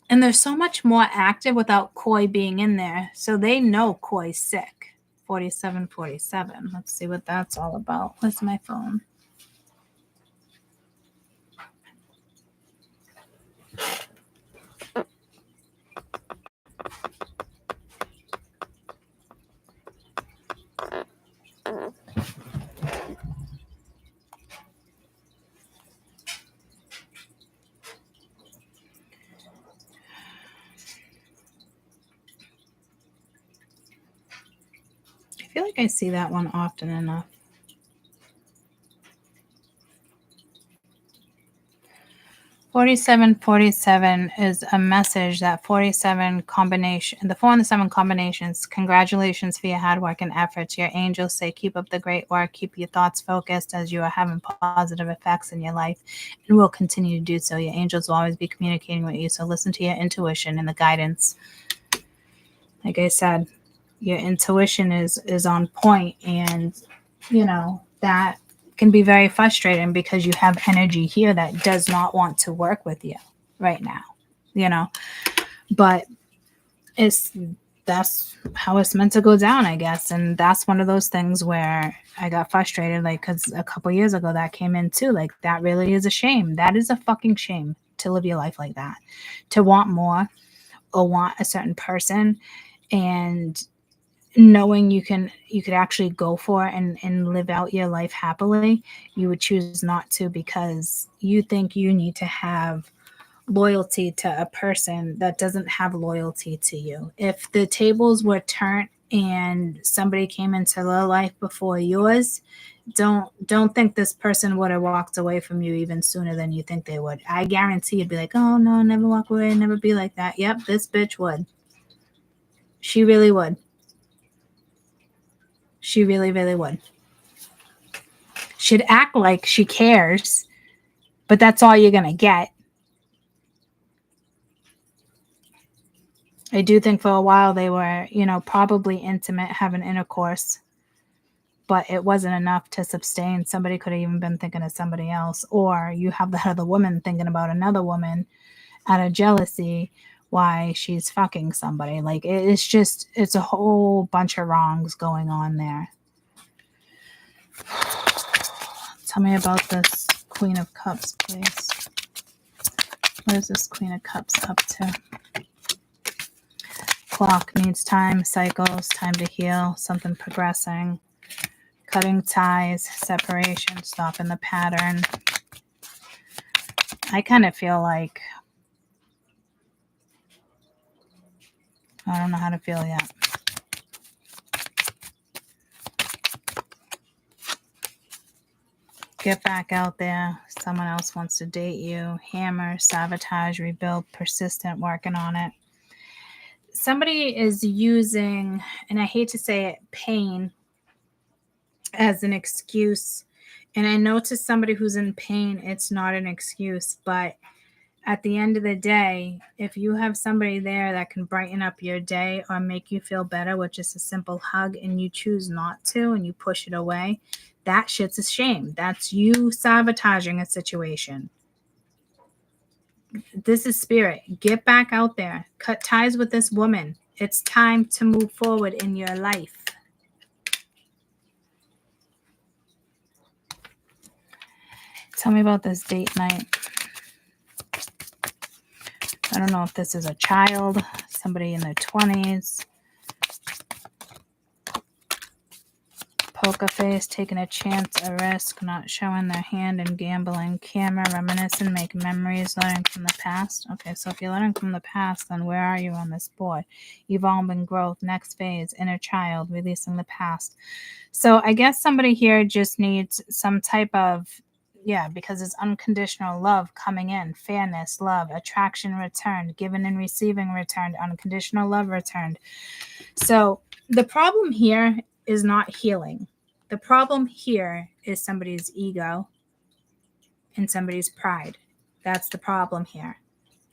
and they're so much more active without Koi being in there. So they know Koi's sick. 4747. Let's see what that's all about. Where's my phone? I feel like I see that one often enough. 4747 is a message that 47 combination, the 4 and the 7 combinations. Congratulations for your hard work and efforts. Your angels say keep up the great work. Keep your thoughts focused, as you are having positive effects in your life, and will continue to do so. Your angels will always be communicating with you, so listen to your intuition and the guidance. Like I said, your intuition is on point, and you know that can be very frustrating, because you have energy here that does not want to work with you right now, you know, but that's how it's meant to go down, I guess. And that's one of those things where I got frustrated, like, because a couple years ago that came in too. Like, that really is a shame. That is a fucking shame to live your life like that, to want more or want a certain person, and knowing you could actually go for it and live out your life happily, you would choose not to, because you think you need to have loyalty to a person that doesn't have loyalty to you. If the tables were turned and somebody came into their life before yours, don't think this person would have walked away from you even sooner than you think they would. I guarantee you'd be like, oh no, never walk away, never be like that. Yep, this bitch would. She really would. She really, really would. should act like she cares, but that's all you're going to get. I do think for a while they were, probably intimate, having intercourse, but it wasn't enough to sustain. Somebody could have even been thinking of somebody else, or you have that other woman thinking about another woman out of jealousy why she's fucking somebody. Like, it's a whole bunch of wrongs going on there. Tell me about this Queen of Cups, please. What is this Queen of Cups up to? Clock needs time, cycles, time to heal, something progressing, cutting ties, separation, stopping the pattern. I kind of feel like I don't know how to feel yet. Get back out there. Someone else wants to date you. Hammer, sabotage, rebuild, persistent, working on it. Somebody is using, and I hate to say it, pain as an excuse. And I know to somebody who's in pain, it's not an excuse. But at the end of the day, if you have somebody there that can brighten up your day or make you feel better with just a simple hug, and you choose not to and you push it away, that shit's a shame. That's you sabotaging a situation. This is spirit. Get back out there. Cut ties with this woman. It's time to move forward in your life. Tell me about this date night. I don't know if this is a child, somebody in their 20s. Poker face, taking a chance, a risk, not showing their hand and gambling. Camera, reminiscing, make memories, learning from the past. Okay, so if you're learning from the past, then where are you on this board? Evolving, growth, next phase, inner child, releasing the past. So I guess somebody here just needs some type of, because it's unconditional love coming in, fairness, love, attraction returned, giving and receiving returned, unconditional love returned. So the problem here is not healing. The problem here is somebody's ego and somebody's pride. That's the problem here.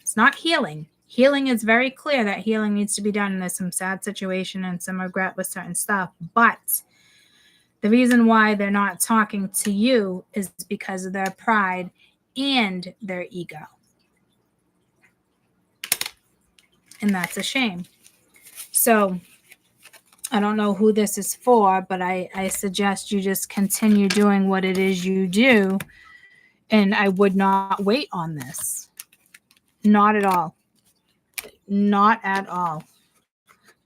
It's not healing. Healing is very clear that healing needs to be done. And there's some sad situation and some regret with certain stuff. But the reason why they're not talking to you is because of their pride and their ego. And that's a shame. So I don't know who this is for, but I suggest you just continue doing what it is you do. And I would not wait on this. Not at all. Not at all.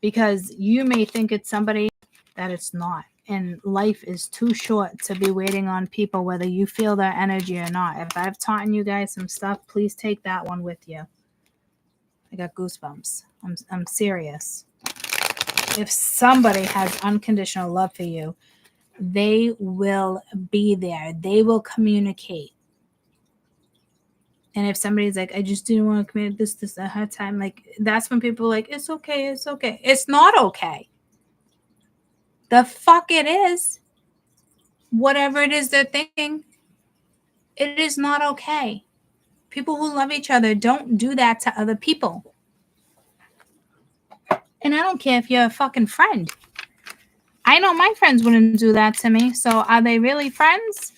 Because you may think it's somebody that it's not. And life is too short to be waiting on people, whether you feel their energy or not. If I've taught you guys some stuff, please take that one with you. I got goosebumps. I'm serious. If somebody has unconditional love for you, they will be there. They will communicate. And if somebody's like, I just didn't want to communicate this at her time, like, that's when people are like, it's okay, it's okay. It's not okay. The fuck it is. Whatever it is they're thinking, it is not okay. People who love each other don't do that to other people. And I don't care if you're a fucking friend. I know my friends wouldn't do that to me. So are they really friends?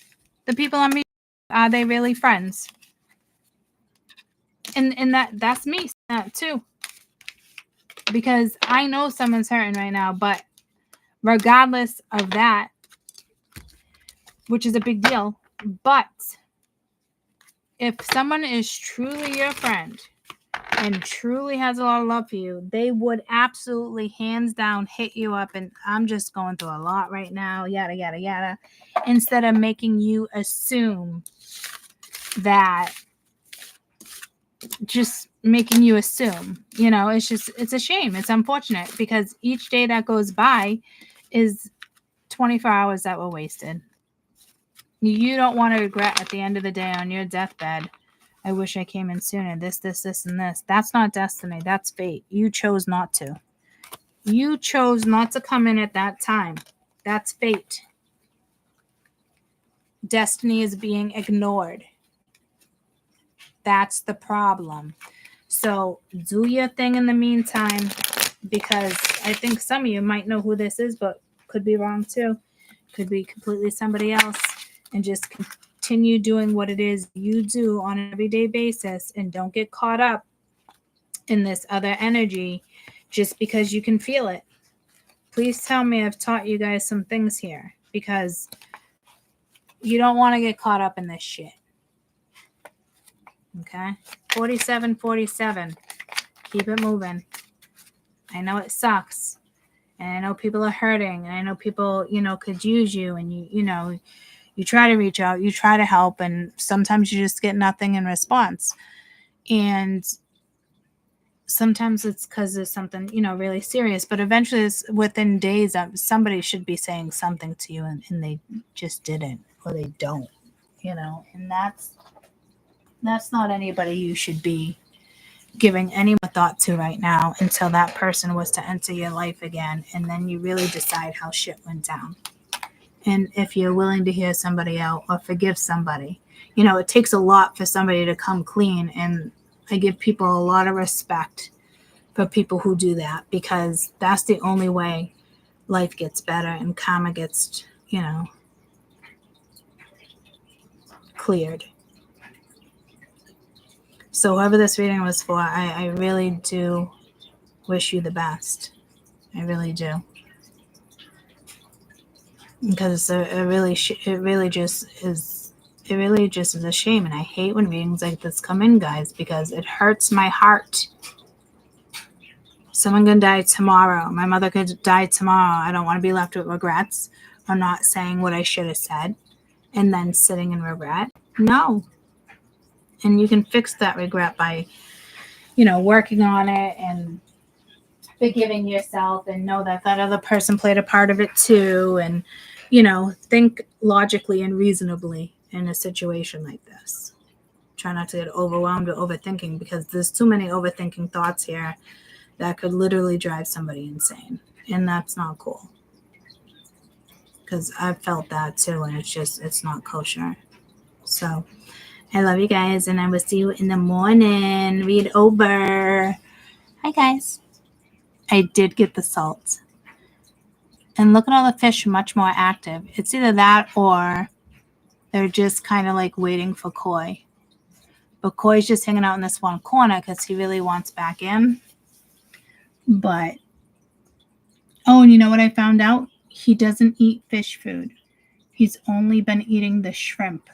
The people I'm meeting, are they really friends? And that's me too. Because I know someone's hurting right now, but regardless of that, which is a big deal, but if someone is truly your friend and truly has a lot of love for you, they would absolutely hands down hit you up and I'm just going through a lot right now, yada, yada, yada, instead of making you assume that, just making you assume, it's a shame. It's unfortunate because each day that goes by is 24 hours that were wasted. You don't want to regret at the end of the day on your deathbed, I wish I came in sooner, this, and this. That's not destiny. That's fate. You chose not to. You chose not to come in at that time. That's fate. Destiny is being ignored. That's the problem. So do your thing in the meantime, because I think some of you might know who this is, but could be wrong too. Could be completely somebody else. And just continue doing what it is you do on an everyday basis, and don't get caught up in this other energy just because you can feel it. Please tell me I've taught you guys some things here, because you don't want to get caught up in this shit. Okay? 4747. Keep it moving. I know it sucks. And I know people are hurting. And I know people, could use you. And you try to reach out. You try to help. And sometimes you just get nothing in response. And sometimes it's because there's something, really serious. But eventually, it's within days, somebody should be saying something to you. And they just didn't. Or they don't. And that's not anybody you should be giving any more thought to right now, until that person was to enter your life again, and then you really decide how shit went down. And if you're willing to hear somebody out or forgive somebody, it takes a lot for somebody to come clean. And I give people a lot of respect for people who do that, because that's the only way life gets better and karma gets, cleared. So whoever this reading was for, I really do wish you the best. I really do. Because it really just is a shame. And I hate when readings like this come in, guys, because it hurts my heart. Someone could die tomorrow. My mother could die tomorrow. I don't want to be left with regrets or not saying what I should have said and then sitting in regret. No. And you can fix that regret by, working on it and forgiving yourself, and know that other person played a part of it too. And, think logically and reasonably in a situation like this. Try not to get overwhelmed or overthinking, because there's too many overthinking thoughts here that could literally drive somebody insane. And that's not cool. Because I've felt that too, and it's not kosher. So I love you guys, and I will see you in the morning. Read over. Hi, guys. I did get the salt. And look at all the fish much more active. It's either that or they're just kind of like waiting for Koi. But Koi's just hanging out in this one corner because he really wants back in. But, and you know what I found out? He doesn't eat fish food. He's only been eating the shrimp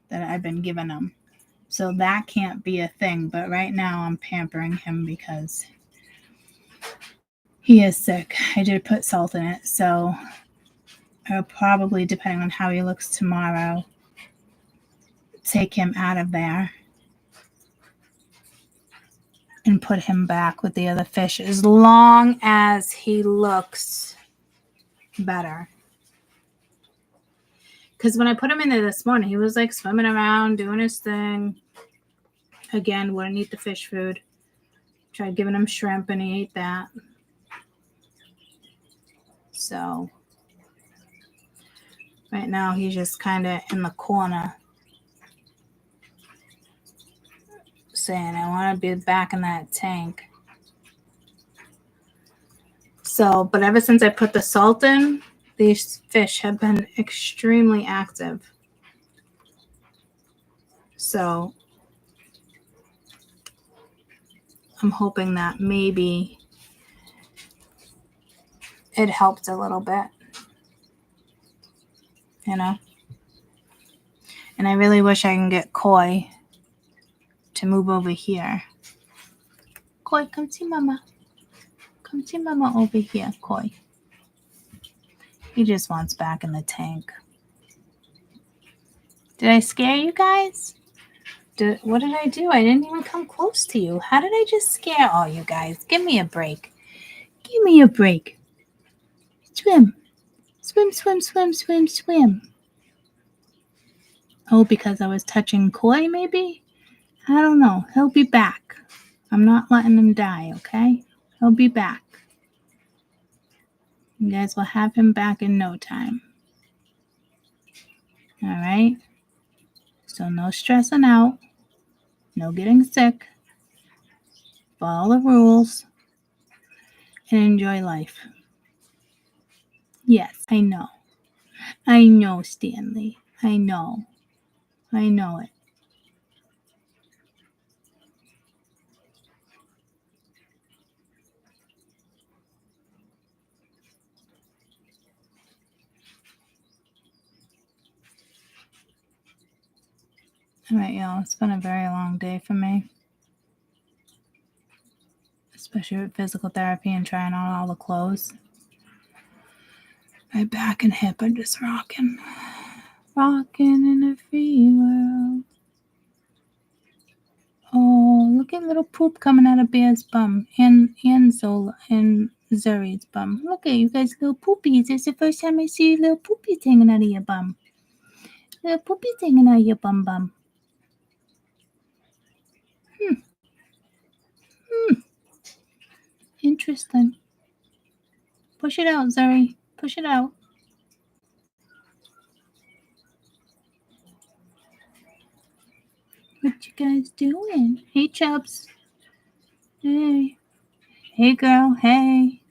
that I've been giving him. So that can't be a thing. But right now I'm pampering him because he is sick. I did put salt in it. So I'll probably, depending on how he looks tomorrow, take him out of there and put him back with the other fish, as long as he looks better. Because when I put him in there this morning, he was like swimming around, doing his thing. Again, wouldn't eat the fish food. Tried giving him shrimp and he ate that. So right now he's just kind of in the corner saying, I want to be back in that tank. So, but ever since I put the salt in, these fish have been extremely active. So I'm hoping that maybe it helped a little bit, And I really wish I can get Koi to move over here. Koi, come see Mama. Come see Mama over here, Koi. He just wants back in the tank. Did I scare you guys? What did I do? I didn't even come close to you. How did I just scare all you guys? Give me a break. Give me a break. Swim. Swim, swim, swim, swim, swim. Oh, because I was touching Koi, maybe? I don't know. He'll be back. I'm not letting him die, okay? He'll be back. You guys will have him back in no time. All right? So no stressing out. No getting sick. Follow the rules. And enjoy life. Yes, I know. I know, Stanley. I know. I know it. All right, y'all. It's been a very long day for me. Especially with physical therapy and trying on all the clothes. My back and hip are just rocking. Rocking in a free world. Oh, look at little poop coming out of Bear's bum and Zola and Zuri's bum. Look at you guys, little poopies. It's the first time I see little poopies hanging out of your bum. Little poopies hanging out of your bum. Interesting. Push it out, Zuri. Push it out. What you guys doing? Hey, Chubs. Hey. Hey, girl. Hey.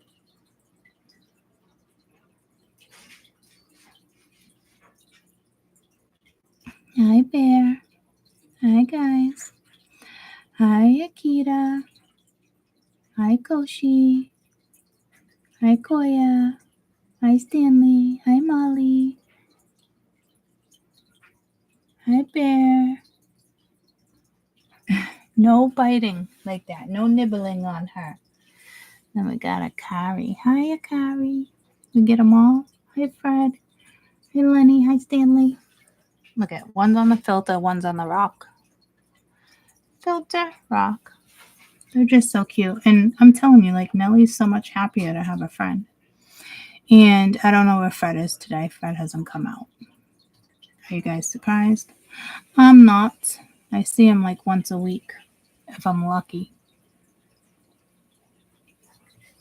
Hi, Bear. Hi, guys. Hi, Akita. Hi, Koshi. Hi, Koya. Hi, Stanley. Hi, Molly. Hi, Bear. No biting like that. No nibbling on her. Then we got Akari. Hi, Akari. We get them all. Hi, Fred. Hi, Lenny. Hi, Stanley. Look at one's on the filter, one's on the rock. Filter, rock. They're just so cute. And I'm telling you, like, Nellie's so much happier to have a friend. And I don't know where Fred is today. Fred hasn't come out. Are you guys surprised? I'm not. I see him like once a week, if I'm lucky.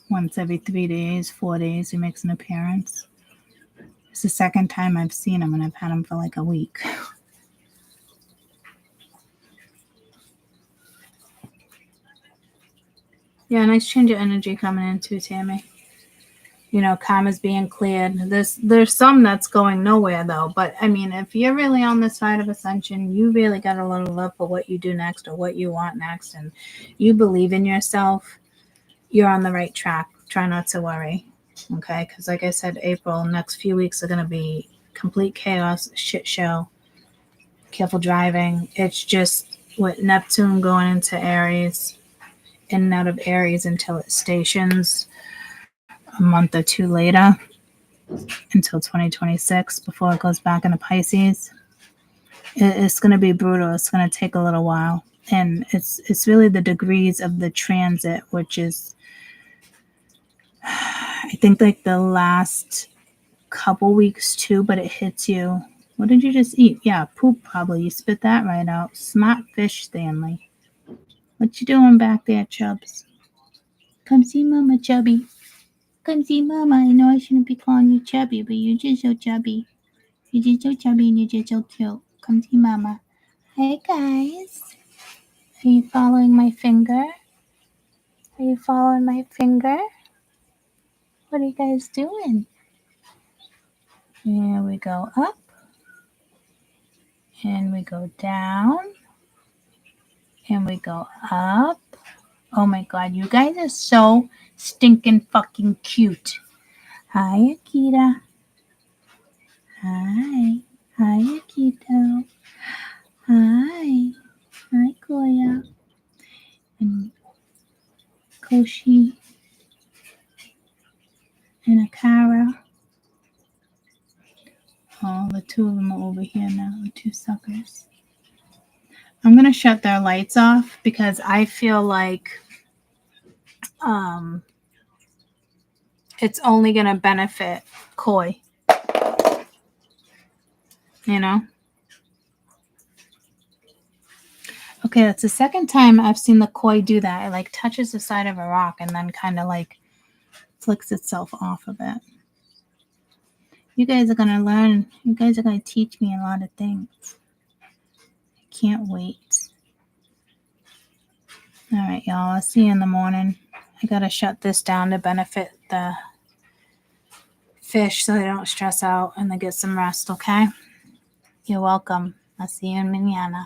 Once every 3 days, 4 days, he makes an appearance. It's the second time I've seen him, and I've had him for like a week. Yeah, nice change of energy coming in too, Tammy. You know, karma's being cleared. There's some that's going nowhere though. But I mean, if you're really on the side of ascension, you really got a lot of love for what you do next or what you want next, and you believe in yourself, you're on the right track. Try not to worry. Okay? Because like I said, April, next few weeks are gonna be complete chaos, shit show. Careful driving. It's just with Neptune going into Aries, in and out of Aries until it stations a month or two later, until 2026, before it goes back into Pisces. It's going to be brutal. It's going to take a little while. And it's really the degrees of the transit, which is, I think, like the last couple weeks too, but it hits you. What did you just eat? Yeah, poop probably. You spit that right out. Smart fish, Stanley. What you doing back there, Chubs? Come see Mama, Chubby. Come see Mama. I know I shouldn't be calling you Chubby, but you're just so chubby. You're just so chubby and you're just so cute. Come see Mama. Hey, guys. Are you following my finger? Are you following my finger? What are you guys doing? Here we go up. And we go down. And we go up. Oh my God, you guys are so stinking fucking cute. Hi, Akita. Hi. Hi, Akito. Hi. Hi, Koya. And Koshi. And Akara. Oh, the two of them are over here now, the two suckers. I'm going to shut their lights off because I feel like it's only going to benefit Koi. You know? Okay, that's the second time I've seen the Koi do that. It like touches the side of a rock and then kind of like flicks itself off of it. You guys are going to learn. You guys are going to teach me a lot of things. I can't wait. All right, y'all. I'll see you in the morning. I got to shut this down to benefit the fish so they don't stress out and they get some rest, okay? You're welcome. I'll see you in mañana.